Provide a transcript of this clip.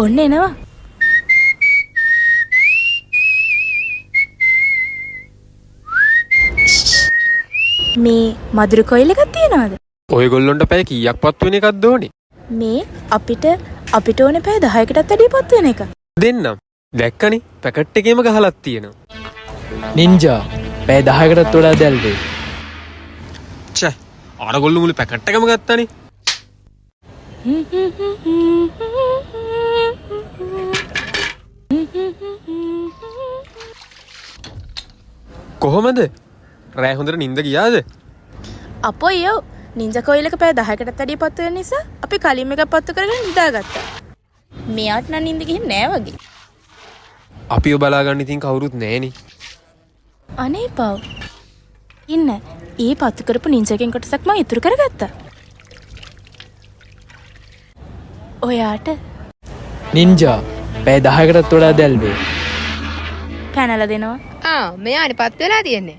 ඔන්න එනවා. මේ මදුරු කොයිල් එකක් තියනවාද? ඔයගොල්ලොන්ට පැය කීයක් පත්තු වෙන එකක්ද ඕනේ? මේ අපිට ඕනේ පැය 10කටත් වැඩිය පත්තු වෙන එක. දෙන්නම්. දැක්කනේ පැකට් එකේම ගහලක් තියෙනවා. නින්ජා පැය 10කටත් වඩා දැල්වේ. ඡ අරගොල්ලෝ මුළු පැකට් එකම ගත්තානේ. කොහොමද? රෑ හොඳට නිින්ද ගියාද? අපොයියෝ නින්ජා කොයිල් එක පැය 10කටත් වැඩිය පත්තු වෙන නිසා අපි කලින් එකක් පත්තු කරගෙන නිදාගත්තා. මෙයාට නම් නිින්ද ගිහින් නෑ වගේ. අපිව බලාගන්න ඉතින් කවුරුත් නෑනේ. අනේ පව්. ඉන්න. ඒ පත්තු කරපු නින්ජාගෙන් කොටසක් මම ඉතුරු කරගත්තා. ඔයාට නින්ජා පැය 10කටත් වඩා දැල්වේ. පැනලා දෙනවා. මෙයානේ පත් වෙලා තියෙන්නේ.